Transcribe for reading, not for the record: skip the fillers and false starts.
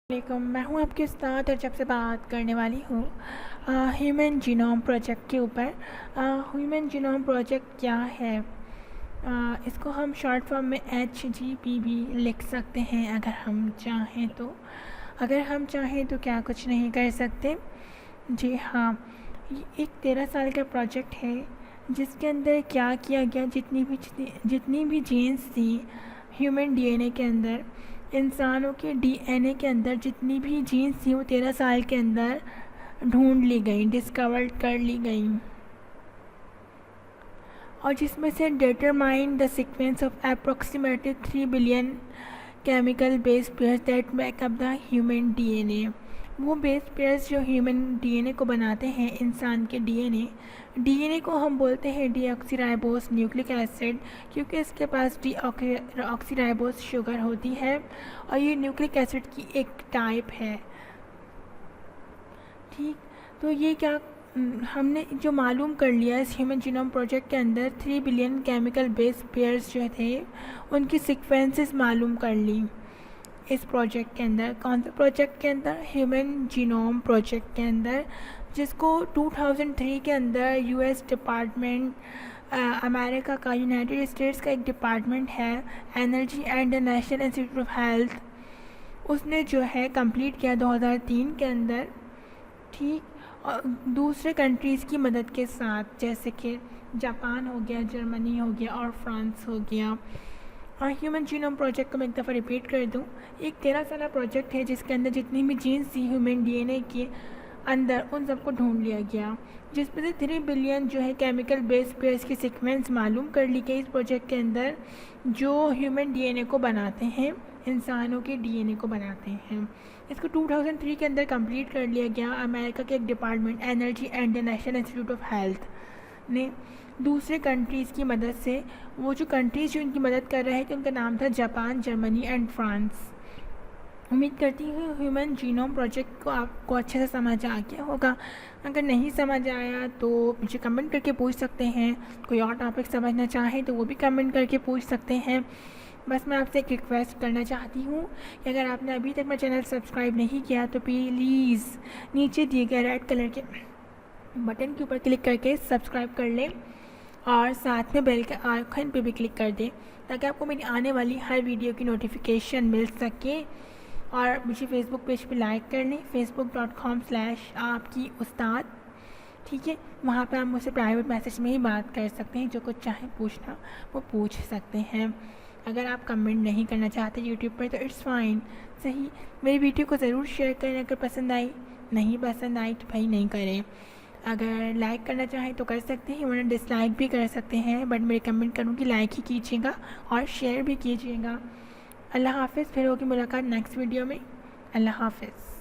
वालेकुम, मैं हूं आपके उस्ताद और जब से बात करने वाली हूं ह्यूमन जीनोम प्रोजेक्ट के ऊपर। ह्यूमन जीनोम प्रोजेक्ट क्या है? इसको हम शॉर्ट फॉर्म में HGPV लिख सकते हैं अगर हम चाहें तो। अगर हम चाहें तो क्या कुछ नहीं कर सकते? जी हाँ, ये एक 13 साल का प्रोजेक्ट है जिसके अंदर क्या किया गया, जितनी भी जीन्स थी ह्यूमन डीएनए के अंदर, इंसानों के डीएनए के अंदर जितनी भी जीन्स थी वो 13 साल के अंदर ढूंढ ली गई, डिस्कवर कर ली गई, और जिसमें से determine the sequence of approximately 3 billion chemical base pairs that make up the human DNA. वो बेस पेयर्स जो ह्यूमन डीएनए को बनाते हैं, इंसान के डीएनए को हम बोलते हैं डीऑक्सीराइबोस न्यूक्लिक एसिड, क्योंकि इसके पास डीऑक्सीराइबोस शुगर होती है और ये न्यूक्लिक एसिड की एक टाइप है। ठीक, तो ये क्या हमने जो मालूम कर लिया इस ह्यूमन जीनोम प्रोजेक्ट के अंदर, 3 बिलियन केमिकल बेस पेयर्स जो थे उनकी सीक्वेंसेस मालूम कर ली इस प्रोजेक्ट के अंदर। कौन से प्रोजेक्ट के अंदर? ह्यूमन जीनोम प्रोजेक्ट के अंदर, जिसको 2003 के अंदर यूएस डिपार्टमेंट, अमेरिका का, यूनाइटेड स्टेट्स का एक डिपार्टमेंट है, energy and national institute of health, उसने जो है कंप्लीट किया 2003 के अंदर। ठीक, और दूसरे कंट्रीज़ की मदद के साथ, जैसे कि जापान हो गया, जर्मनी हो गया और फ्रांस हो गया। और ह्यूमन जीनोम प्रोजेक्ट को मैं एक दफ़ा रिपीट कर दूं, एक 13 साल प्रोजेक्ट है जिसके अंदर जितनी भी जीन्स थी ह्यूमन डीएनए के अंदर उन सबको ढूंढ लिया गया, जिसमें से 3 बिलियन जो है केमिकल बेस पेयर्स की सीक्वेंस मालूम कर ली गई इस प्रोजेक्ट के अंदर, जो ह्यूमन डीएनए को बनाते हैं, इंसानों के डीएनए को बनाते हैं। इसको 2003 के अंदर कंप्लीट कर लिया गया। अमेरिका के एक department, energy and national institute of health ने दूसरे कंट्रीज़ की मदद से, वो जो कंट्रीज़ जो इनकी मदद कर रहे थे उनका नाम था जापान, जर्मनी एंड फ्रांस। उम्मीद करती हूँ ह्यूमन जीनोम प्रोजेक्ट को आपको अच्छे से समझ आ गया होगा। अगर नहीं समझ आया तो मुझे कमेंट करके पूछ सकते हैं। कोई और टॉपिक समझना चाहें तो वो भी कमेंट करके पूछ सकते हैं। बस मैं आपसे एक रिक्वेस्ट करना चाहती हूँ कि अगर आपने अभी तक मेरा चैनल सब्सक्राइब नहीं किया तो प्लीज़ नीचे दिए गए रेड कलर के बटन के ऊपर क्लिक करके सब्सक्राइब कर लें और साथ में बेल के आइकन पे भी क्लिक कर दें, ताकि आपको मेरी आने वाली हर वीडियो की नोटिफिकेशन मिल सके। और मुझे फेसबुक पेज पे लाइक कर लें, facebook.com/आपकी उस्ताद। ठीक है, वहाँ पे आप मुझसे प्राइवेट मैसेज में ही बात कर सकते हैं, जो कुछ चाहे पूछना वो पूछ सकते हैं। अगर आप कमेंट नहीं करना चाहते यूट्यूब पर तो इट्स फाइन, सही। मेरी वीडियो को ज़रूर शेयर करें अगर पसंद आई, नहीं पसंद आई तो भाई नहीं करें। अगर लाइक करना चाहें तो कर सकते हैं, वरना डिसलाइक भी कर सकते हैं, बट मैं रिकमेंड करूँगी लाइक ही कीजिएगा और शेयर भी कीजिएगा। अल्लाह हाफ़िज़, फिर होगी मुलाकात नेक्स्ट वीडियो में। अल्लाह हाफ़िज़।